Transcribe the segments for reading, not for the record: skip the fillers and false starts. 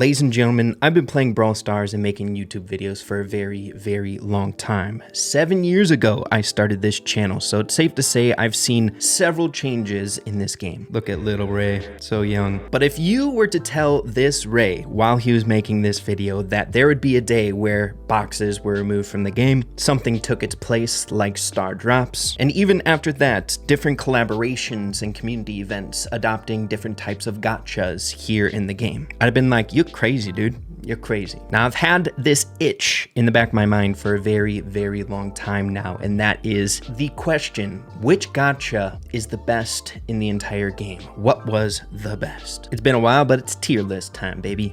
Ladies and gentlemen, I've been playing Brawl Stars and making YouTube videos for a very long time. 7 years ago, I started this channel, so it's safe to say I've seen several changes in this game. Look at little Ray, so young. But if you were to tell this Ray while he was making this video that there would be a day where boxes were removed from the game, something took its place like star drops, and even after that, different collaborations and community events adopting different types of gotchas here in the game, I'd have been like, you're crazy, dude. You're crazy. Now, I've had this itch in the back of my mind for a very long time now, and that is the question, which gotcha is the best in the entire game? What was the best? It's been a while, but it's tier list time, baby.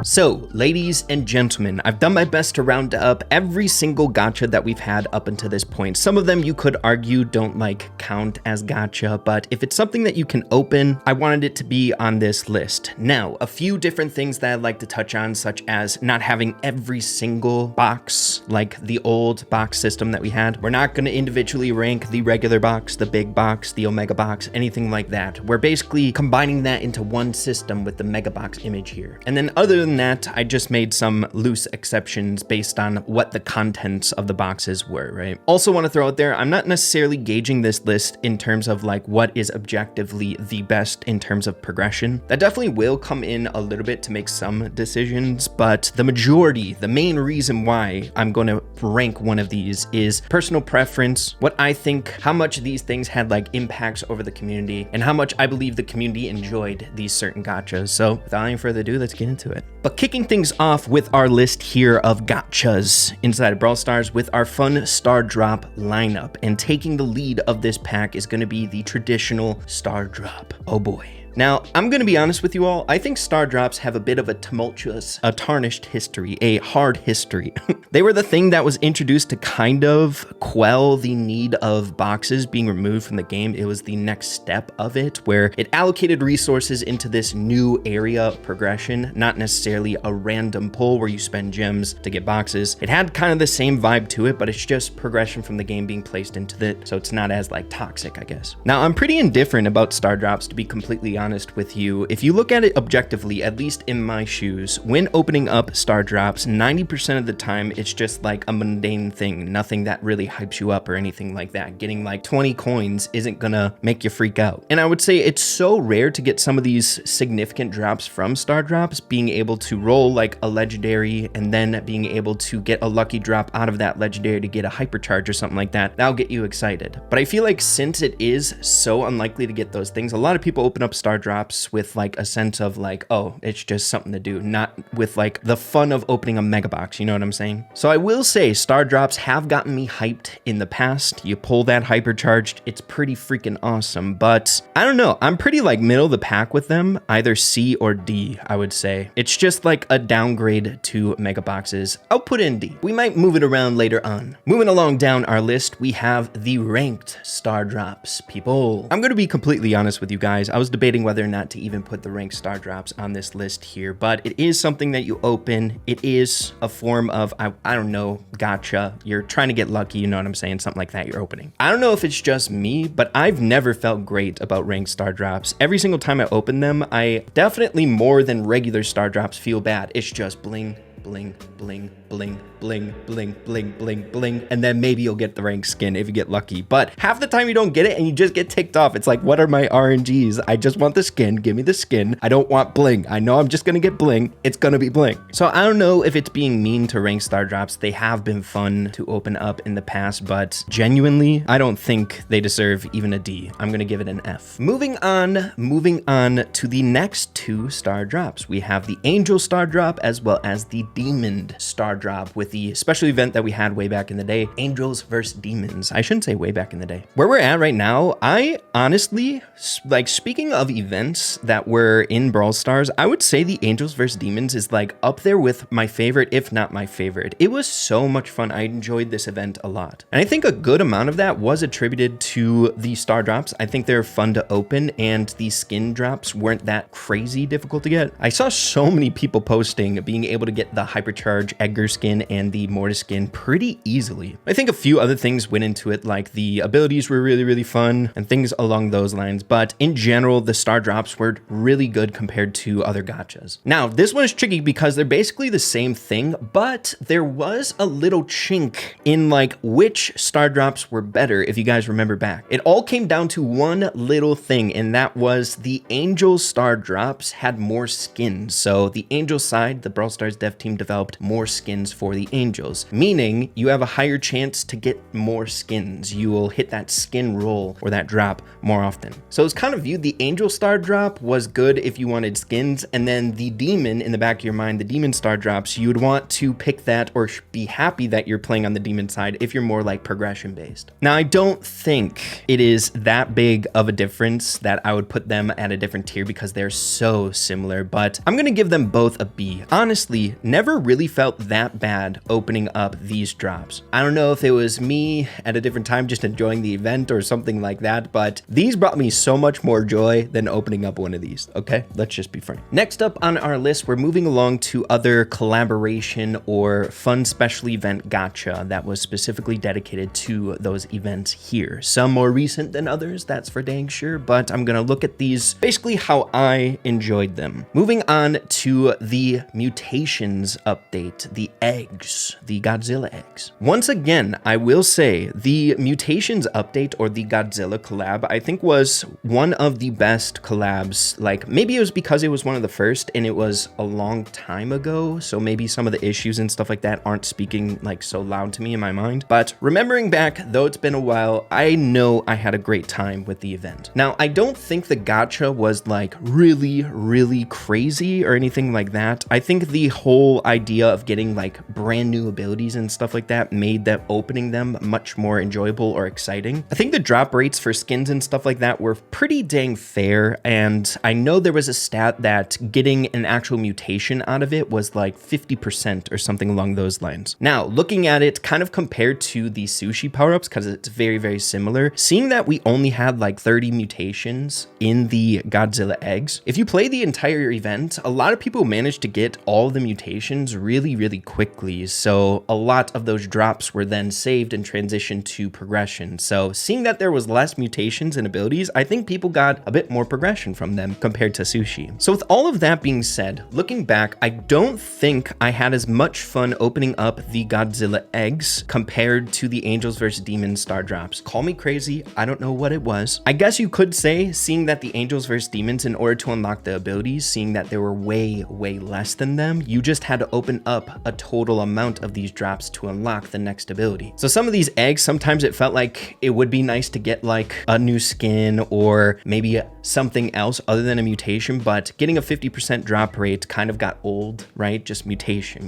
So, ladies and gentlemen, I've done my best to round up every single gotcha that we've had up until this point. Some of them you could argue don't count as gotcha, but if it's something that you can open, I wanted it to be on this list. Now, a few different things that I'd like to touch on, such as not having every single box like the old box system that we had. We're not going to individually rank the regular box, the big box, the omega box, anything like that. We're basically combining that into one system with the mega box image here. And then other than that, I just made some loose exceptions based on what the contents of the boxes were, right? Also want to throw out there, I'm not necessarily gauging this list in terms of what is objectively the best in terms of progression. That definitely will come in a little bit to make some decisions, but the majority, the main reason why I'm going to rank one of these is personal preference, what I think, how much these things had impacts over the community, and how much I believe the community enjoyed these certain gotchas. So without any further ado, let's get into it. But kicking things off with our list here of gotchas inside of Brawl Stars with our fun star drop lineup, and taking the lead of this pack is going to be the traditional star drop. Oh boy. Now, I'm going to be honest with you all, I think star drops have a bit of a tarnished history, a hard history. They were the thing that was introduced to kind of quell the need of boxes being removed from the game. It was the next step of it, where it allocated resources into this new area of progression, not necessarily a random pull where you spend gems to get boxes. It had kind of the same vibe to it, but it's just progression from the game being placed into it, so it's not as toxic, I guess. Now, I'm pretty indifferent about star drops, to be completely honest with you. If you look at it objectively, at least in my shoes, when opening up star drops, 90% of the time it's just a mundane thing, nothing that really hypes you up or anything like that. Getting 20 coins isn't gonna make you freak out. And I would say it's so rare to get some of these significant drops from star drops, being able to roll a legendary and then being able to get a lucky drop out of that legendary to get a hypercharge or something like that. That'll get you excited. But I feel since it is so unlikely to get those things, a lot of people open up star drops with a sense of oh, it's just something to do, not with the fun of opening a mega box, you know what I'm saying? So I will say star drops have gotten me hyped in the past. You pull that hypercharged, it's pretty freaking awesome, but I don't know, I'm pretty middle of the pack with them, either C or D, I would say. It's just a downgrade to mega boxes. I'll put in D. We might move it around later on. Moving along down our list, we have the ranked star drops, people. I'm going to be completely honest with you guys. I was debating whether or not to even put the ranked star drops on this list here, but it is something that you open. It is a form of, I don't know, gotcha. You're trying to get lucky, you know what I'm saying? Something like that you're opening. I don't know if it's just me, but I've never felt great about ranked star drops. Every single time I open them, I definitely more than regular star drops feel bad. It's just bling, bling, bling, bling, bling, bling, bling, bling, bling, and then maybe you'll get the ranked skin if you get lucky. But half the time you don't get it and you just get ticked off. It's what are my RNGs? I just want the skin. Give me the skin. I don't want bling. I know I'm just gonna get bling. It's gonna be bling. So I don't know if it's being mean to ranked star drops. They have been fun to open up in the past, but genuinely, I don't think they deserve even a D. I'm gonna give it an F. Moving on to the next two star drops. We have the Angel star drop as well as the Demon star drop with the special event that we had way back in the day, Angels versus Demons. I shouldn't say way back in the day. Where we're at right now, I honestly, speaking of events that were in Brawl Stars, I would say the Angels versus Demons is up there with my favorite, if not my favorite. It was so much fun. I enjoyed this event a lot. And I think a good amount of that was attributed to the star drops. I think they're fun to open, and the skin drops weren't that crazy difficult to get. I saw so many people posting being able to get the the Hypercharge Edgar skin and the Mortis skin pretty easily. I think a few other things went into it, like the abilities were really fun and things along those lines, but in general, the star drops were really good compared to other gachas. Now, this one is tricky because they're basically the same thing, but there was a little chink in like which star drops were better, if you guys remember back. It all came down to one little thing, and that was the Angel star drops had more skins. So the Angel side, the Brawl Stars dev team developed more skins for the Angels, meaning you have a higher chance to get more skins. You will hit that skin roll or that drop more often. So it's kind of viewed the Angel star drop was good if you wanted skins, and then the Demon in the back of your mind, the Demon star drops, you would want to pick that or be happy that you're playing on the Demon side if you're more like progression based. Now, I don't think it is that big of a difference that I would put them at a different tier because they're so similar, but I'm gonna give them both a B. Honestly, never really felt that bad opening up these drops. I don't know if it was me at a different time just enjoying the event or something like that, but these brought me so much more joy than opening up one of these, okay? Let's just be frank. Next up on our list, we're moving along to other collaboration or fun special event gacha that was specifically dedicated to those events here. Some more recent than others, that's for dang sure, but I'm gonna look at these basically how I enjoyed them. Moving on to the mutations update, the eggs, the Godzilla eggs. Once again, I will say the mutations update or the Godzilla collab, I think was one of the best collabs. Like maybe it was because it was one of the first and it was a long time ago, so maybe some of the issues and stuff like that aren't speaking like so loud to me in my mind. But remembering back, though it's been a while, I know I had a great time with the event. Now, I don't think the gacha was like really crazy or anything like that. I think the whole idea of getting like brand new abilities and stuff like that made that opening them much more enjoyable or exciting. I think the drop rates for skins and stuff like that were pretty dang fair, and I know there was a stat that getting an actual mutation out of it was like 50% or something along those lines. Now, looking at it kind of compared to the Sushi power-ups, because it's very similar, seeing that we only had like 30 mutations in the Godzilla eggs, if you play the entire event, a lot of people managed to get all the mutations really quickly, so a lot of those drops were then saved and transitioned to progression. So seeing that there was less mutations and abilities, I think people got a bit more progression from them compared to Sushi. So with all of that being said, looking back, I don't think I had as much fun opening up the Godzilla eggs compared to the Angels vs Demons star drops. Call me crazy, I don't know what it was. I guess you could say, seeing that the Angels vs Demons, in order to unlock the abilities, seeing that there were way less than them, you just had to open up a total amount of these drops to unlock the next ability. So some of these eggs, sometimes it felt like it would be nice to get like a new skin or maybe something else other than a mutation, but getting a 50% drop rate kind of got old, right? Just mutation.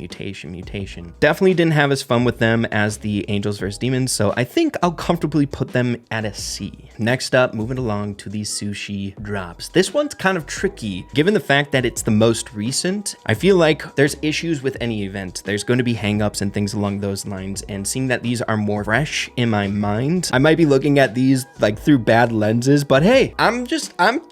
Definitely didn't have as fun with them as the Angels vs Demons, so I think I'll comfortably put them at a C. Next up, moving along to the Sushi drops. This one's kind of tricky, given the fact that it's the most recent. I feel like there's issues with any event. There's going to be hangups and things along those lines, and seeing that these are more fresh in my mind, I might be looking at these like through bad lenses, but hey, I'm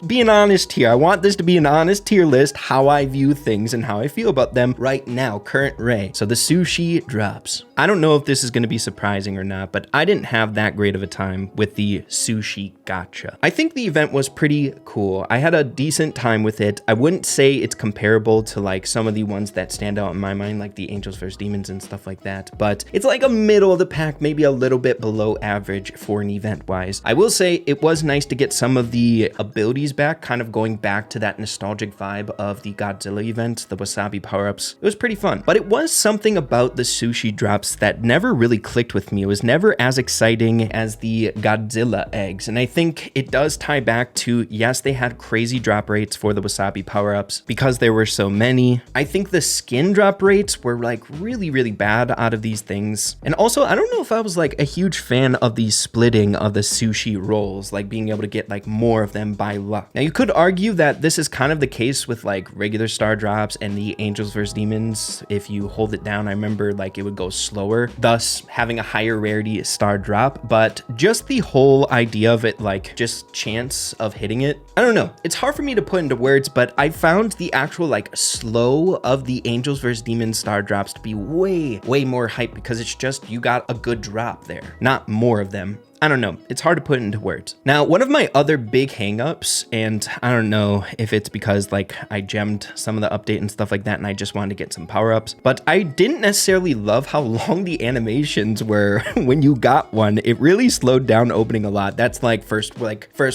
being honest here. I want this to be an honest tier list, how I view things and how I feel about them right now, current Ray. So the Sushi drops. I don't know if this is going to be surprising or not, but I didn't have that great of a time with the Sushi gacha. I think the event was pretty cool. I had a decent time with it. I wouldn't say it's comparable to like some of the ones that stand out in my mind, like the Angels vs Demons and stuff like that, but it's like a middle of the pack, maybe a little bit below average for an event wise. I will say it was nice to get some of the abilities back, kind of going back to that nostalgic vibe of the Godzilla event, the Wasabi power-ups. It was pretty fun, but it was something about the Sushi drops that never really clicked with me. It was never as exciting as the Godzilla eggs, and I think it does tie back to, yes, they had crazy drop rates for the Wasabi power-ups because there were so many. I think the skin drop rates were like really bad out of these things, and also I don't know if I was like a huge fan of the splitting of the Sushi rolls, like being able to get like more of them by luck. Now you could argue that this is kind of the case with like regular star drops and the Angels vs Demons. If you hold it down, I remember like it would go slower, thus having a higher rarity star drop, but just the whole idea of it, like just chance of hitting it, I don't know, it's hard for me to put into words, but I found the actual like slow of the Angels Angels vs Demons star drops to be way more hype because it's just you got a good drop there, not more of them. I don't know. It's hard to put into words. Now, one of my other big hangups, and I don't know if it's because like I gemmed some of the update and stuff like that and I just wanted to get some power-ups, but I didn't necessarily love how long the animations were when you got one. It really slowed down opening a lot. That's like first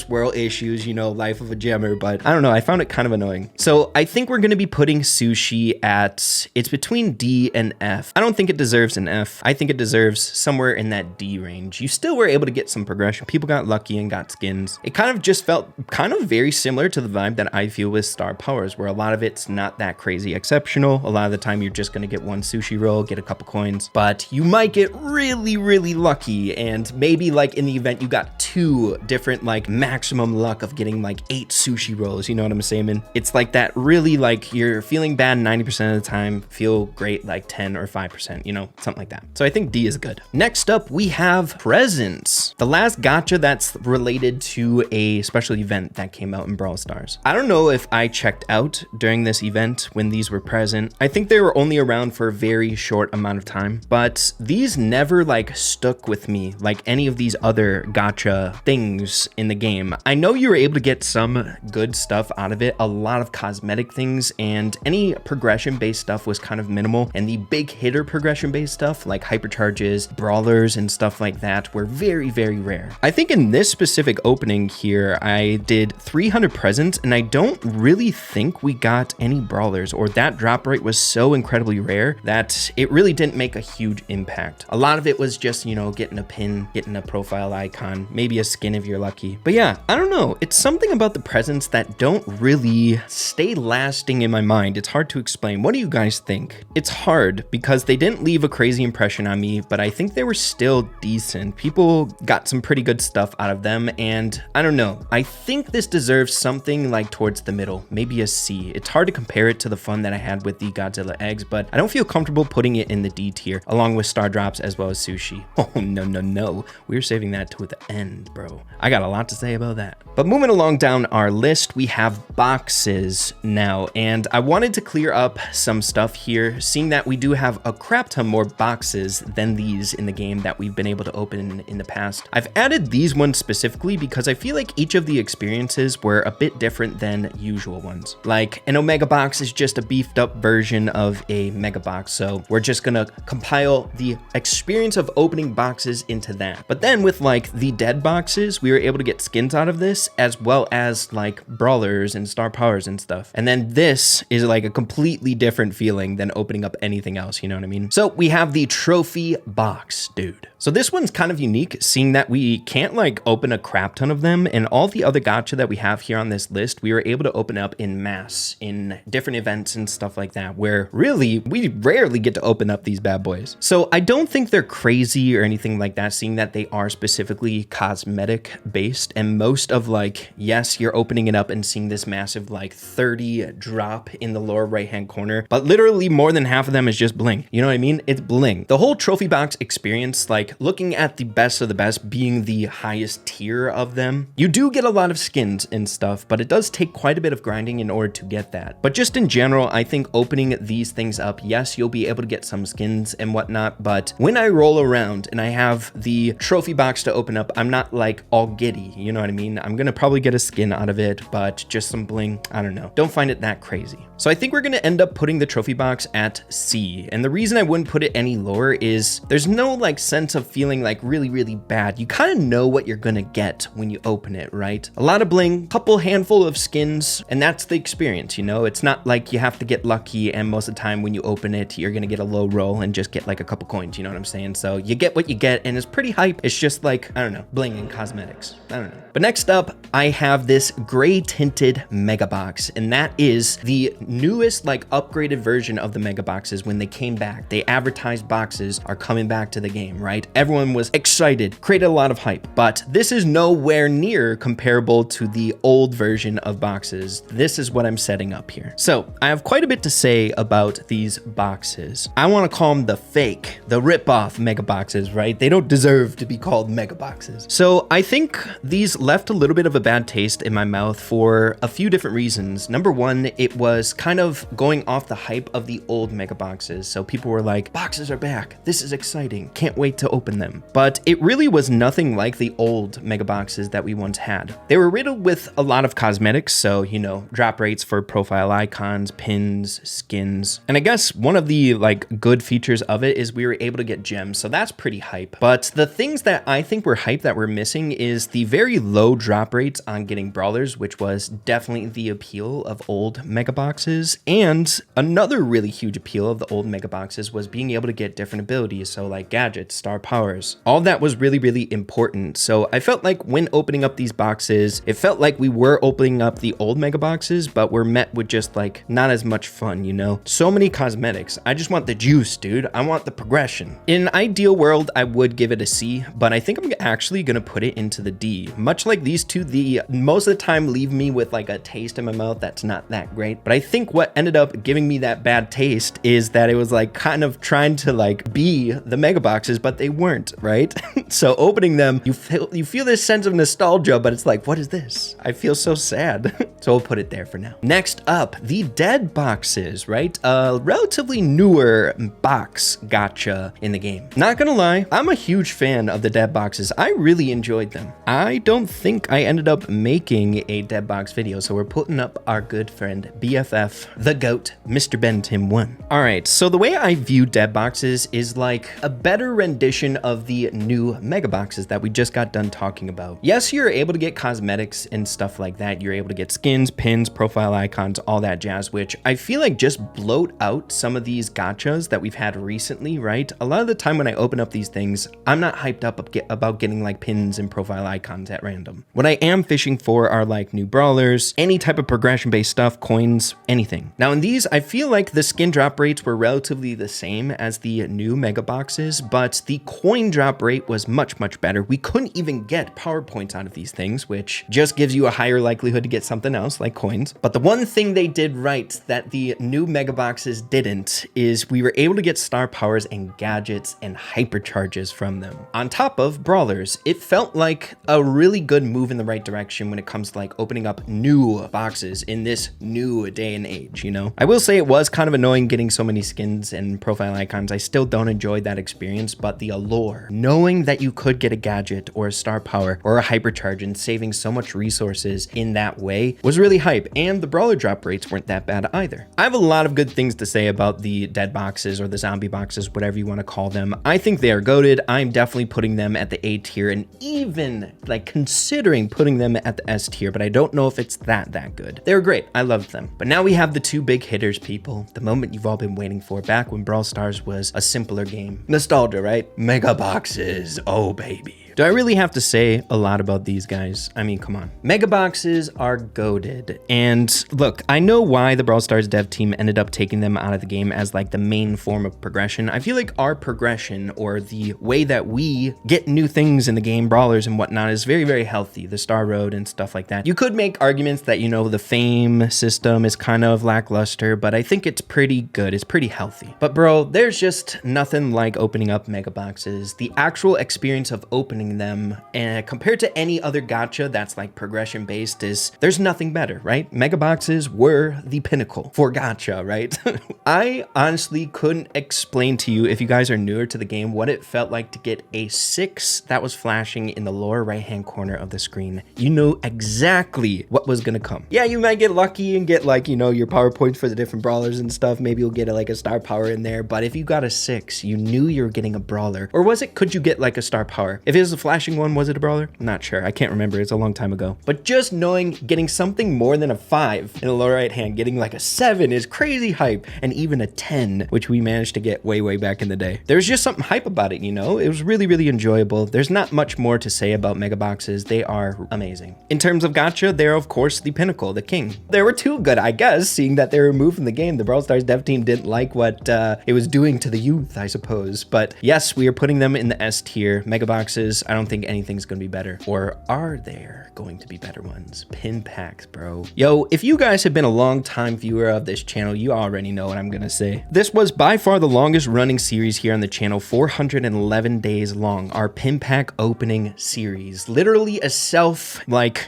world issues, you know, life of a gemmer, but I don't know. I found it kind of annoying. So I think we're going to be putting Sushi at, it's between D and F. I don't think it deserves an F. I think it deserves somewhere in that D range. You still were able to get some progression. People got lucky and got skins. It kind of just felt kind of very similar to the vibe that I feel with Star Powers, where a lot of it's not that crazy exceptional. A lot of the time you're just going to get one sushi roll, get a couple coins, but you might get really lucky, and maybe like in the event you got 2 different like maximum luck of getting like 8 sushi rolls, you know what I'm saying? It's like that really like you're feeling bad 90% of the time, feel great like 10 or 5%, you know, something like that. So I think D is good. Next up, we have presents. The last gacha that's related to a special event that came out in Brawl Stars. I don't know if I checked out during this event when these were present. I think they were only around for a very short amount of time, but these never like stuck with me like any of these other gacha things in the game. I know you were able to get some good stuff out of it, a lot of cosmetic things, and any progression based stuff was kind of minimal, and the big hitter progression based stuff like hypercharges, brawlers, and stuff like that were very rare. I think in this specific opening here, I did 300 presents, and I don't really think we got any brawlers, or that drop rate was so incredibly rare that it really didn't make a huge impact. A lot of it was just, you know, getting a pin, getting a profile icon, maybe a skin if you're lucky. But yeah, I don't know. It's something about the presents that don't really stay lasting in my mind. It's hard to explain. What do you guys think? It's hard because they didn't leave a crazy impression on me, but I think they were still decent. People got some pretty good stuff out of them, and I don't know. I think this deserves something like towards the middle, maybe a C. It's hard to compare it to the fun that I had with the Godzilla eggs, but I don't feel comfortable putting it in the D tier, along with star drops as well as Sushi. Oh, no. We're saving that to the end, bro. I got a lot to say about that. But moving along down our list, we have boxes now, and I wanted to clear up some stuff here, seeing that we do have a crap ton more boxes than these in the game that we've been able to open in the past. I've added these ones specifically because I feel like each of the experiences were a bit different than usual ones. Like an Omega box is just a beefed up version of a Mega box, so we're just gonna compile the experience of opening boxes into that. But then with like the dead boxes, we were able to get skins out of this, as well as like brawlers and star powers and stuff. And then this is like a completely different feeling than opening up anything else, you know what I mean? So we have the trophy box, dude. So this one's kind of unique, seeing that we can't like open a crap ton of them, and all the other gacha that we have here on this list, we were able to open up in mass in different events and stuff like that, where really we rarely get to open up these bad boys. So I don't think they're crazy or anything like that, seeing that they are specifically cosmetic based, and most of like, yes, you're opening it up and seeing this massive like 30 drop in the lower right hand corner, but literally more than half of them is just bling. You know what I mean? It's bling. The whole trophy box experience, like looking at the best of the best being the highest tier of them, you do get a lot of skins and stuff, but it does take quite a bit of grinding in order to get that. But just in general, I think opening these things up, yes, you'll be able to get some skins and whatnot, but when I roll around and I have the trophy box to open up, I'm not like all giddy, you know what I mean? I'm gonna probably get a skin out of it, but just some bling, I don't know. Don't find it that crazy. So I think we're gonna end up putting the trophy box at C, and the reason I wouldn't put it any lower is there's no like sense of feeling like really bad. You kind of know what you're gonna get when you open it, right? A lot of bling, couple handful of skins, and that's the experience, you know? It's not like you have to get lucky, and most of the time when you open it, you're gonna get a low roll and just get like a couple coins, you know what I'm saying? So you get what you get, and it's pretty hype. It's just like, I don't know, bling and cosmetics. I don't know. But next up, I have this gray tinted mega box, and that is the newest like upgraded version of the mega boxes when they came back. They advertised boxes are coming back to the game, right? Everyone was excited, created a lot of hype, but this is nowhere near comparable to the old version of boxes. This is what I'm setting up here. So I have quite a bit to say about these boxes. I want to call them the fake, the rip-off mega boxes, right? They don't deserve to be called mega boxes. So I think these left a little bit of a bad taste in my mouth for a few different reasons. Number one, it was kind of going off the hype of the old mega boxes. So people were like, boxes are back. This is exciting. Can't wait to open them. But it really was nothing like the old mega boxes that we once had. They were riddled with a lot of cosmetics. So, you know, drop rates for profile icons, pins, skins. And I guess one of the like good features of it is we were able to get gems. So that's pretty hype. But the things that I think were hype that we're missing is the very low drop rates on getting brawlers, which was definitely the appeal of old mega boxes. And another really huge appeal of the old mega boxes was being able to get different abilities. So like gadgets, star powers, all that was really, really important. So I felt like when opening up these boxes, it felt like we were opening up the old mega boxes, but we're met with just like not as much fun, you know? So many cosmetics. I just want the juice, dude. I want the progression. In an ideal world, I would give it a C, but I think I'm actually gonna put it into the D. Much like these two, the most of the time leave me with like a taste in my mouth that's not that great. But I think what ended up giving me that bad taste is that it was like kind of trying to like be the mega boxes, but they weren't, right? So opening them, you feel this sense of nostalgia, but it's like, what is this? I feel so sad. So we'll put it there for now. Next up, the dead boxes, right? A relatively newer box gacha in the game. Not gonna lie, I'm a huge fan of the dead boxes. I really enjoyed them. I don't think I ended up making a dead box video, so we're putting up our good friend BFF, the GOAT, Mr. Ben Tim 1. All right, so the way I view dead boxes is like a better rendition of the new mega boxes that we just got done talking about. Yes, you're able to get cosmetics and stuff like that. You're able to get skins, pins, profile icons, all that jazz, which I feel like just bloat out some of these gachas that we've had recently, right? A lot of the time when I open up these things, I'm not hyped up about getting like pins and profile icons at random. What I am fishing for are like new brawlers, any type of progression based stuff, coins, anything. Now in these, I feel like the skin drop rates were relatively the same as the new mega boxes, but the coin drop rate was much, much better. We couldn't even get power points out of these things, which just gives you a higher likelihood to get something else like coins. But the one thing they did right that the new mega boxes didn't is we were able to get star powers and gadgets and hypercharges from them. On top of brawlers, it felt like a really good move in the right direction when it comes to like opening up new boxes in this new day and age, you know? I will say it was kind of annoying getting so many skins and profile icons. I still don't enjoy that experience, but the allure, knowing that you could get a gadget or a star power or a hypercharge and saving so much resources in that way was really hype. And the brawler drop rates weren't that bad either. I have a lot of good things to say about the dead boxes or the zombie boxes, whatever you want to call them. I think they are goated. I'm definitely putting them at the A tier and even like considering putting them at the S tier, but I don't know if it's that good. They were great. I loved them. But now we have the two big hitters, people. The moment you've all been waiting for, back when Brawl Stars was a simpler game. Nostalgia, right? Mega boxes. Oh, baby. Do I really have to say a lot about these guys? I mean, come on. Mega boxes are goated. And look, I know why the Brawl Stars dev team ended up taking them out of the game as like the main form of progression. I feel like our progression or the way that we get new things in the game, brawlers and whatnot, is very, very healthy. The Star Road and stuff like that. You could make arguments that, you know, the fame system is kind of lackluster, but I think it's pretty good. It's pretty healthy. But bro, there's just nothing like opening up mega boxes. The actual experience of opening them and compared to any other gacha that's like progression based there's nothing better, right? Mega boxes were the pinnacle for gacha, right? I honestly couldn't explain to you, if you guys are newer to the game, what it felt like to get a 6 that was flashing in the lower right hand corner of the screen. You know exactly what was gonna come. Yeah, you might get lucky and get like, you know, your power points for the different brawlers and stuff. Maybe you'll get like a star power in there, but if you got a 6, you knew you were getting a brawler. Or was it, could you get like a star power? If it was a flashing one, was it a brawler? I'm not sure. I can't remember. It's a long time ago. But just knowing getting something more than a 5 in the lower right hand, getting like a 7 is crazy hype, and even a 10, which we managed to get way back in the day. There's just something hype about it, you know? It was really enjoyable. There's not much more to say about mega boxes. They are amazing. In terms of gacha, they're of course the pinnacle, the king. They were too good, I guess, seeing that they were removed from the game. The Brawl Stars dev team didn't like what it was doing to the youth, I suppose. But yes, we are putting them in the S tier. Mega boxes I don't think anything's gonna be better. Or are there going to be better ones? Pin packs, bro. Yo, if you guys have been a long time viewer of this channel, you already know what I'm gonna say. This was by far the longest running series here on the channel, 411 days long. Our pin pack opening series. Literally a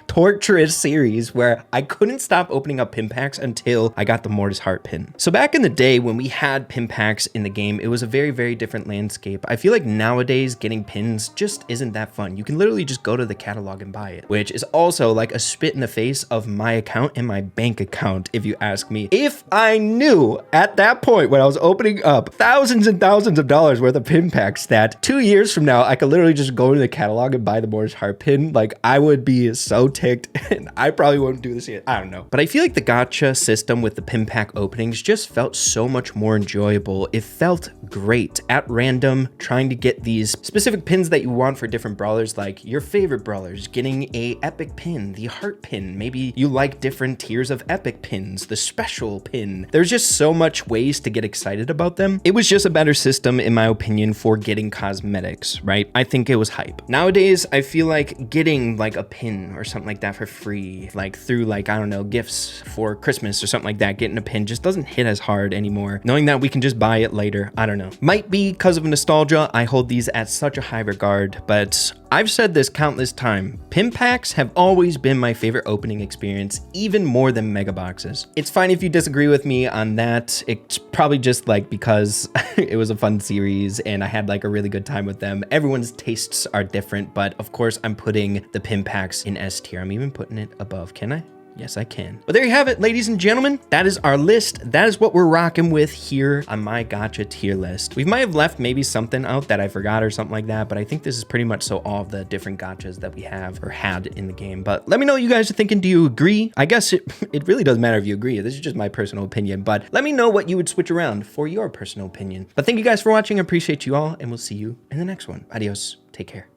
torturous series where I couldn't stop opening up pin packs until I got the Mortis Heart pin. So back in the day when we had pin packs in the game, it was a very, very different landscape. I feel like nowadays getting pins just isn't that fun. You can literally just go to the catalog and buy it, which is also like a spit in the face of my account and my bank account, if you ask me. If I knew at that point when I was opening up thousands and thousands of dollars worth of pin packs that 2 years from now I could literally just go to the catalog and buy the Mortis Heart pin, like I would be so ticked and I probably wouldn't do this yet. I don't know. But I feel like the gacha system with the pin pack openings just felt so much more enjoyable. It felt great at random, trying to get these specific pins that you want for different brawlers, like your favorite brawlers, getting a epic pin, the heart pin. Maybe you like different tiers of epic pins, the special pin. There's just so much ways to get excited about them. It was just a better system, in my opinion, for getting cosmetics, right? I think it was hype. Nowadays, I feel like getting like a pin or something like that for free, like through like, I don't know, gifts for Christmas or something like that, getting a pin just doesn't hit as hard anymore. Knowing that we can just buy it later, I don't know. Might be because of nostalgia, I hold these at such a high regard, but I've said this countless times. Pin packs have always been my favorite opening experience, even more than mega boxes. It's fine if you disagree with me on that. It's probably just like because it was a fun series and I had like a really good time with them. Everyone's tastes are different, but of course I'm putting the pin packs in S tier. I'm even putting it above, can I? Yes, I can. But there you have it, ladies and gentlemen. That is our list. That is what we're rocking with here on my gacha tier list. We might have left maybe something out that I forgot or something like that, but I think this is pretty much so all of the different gachas that we have or had in the game. But let me know what you guys are thinking. Do you agree? I guess it really doesn't matter if you agree. This is just my personal opinion, but let me know what you would switch around for your personal opinion. But thank you guys for watching. I appreciate you all, and we'll see you in the next one. Adios. Take care.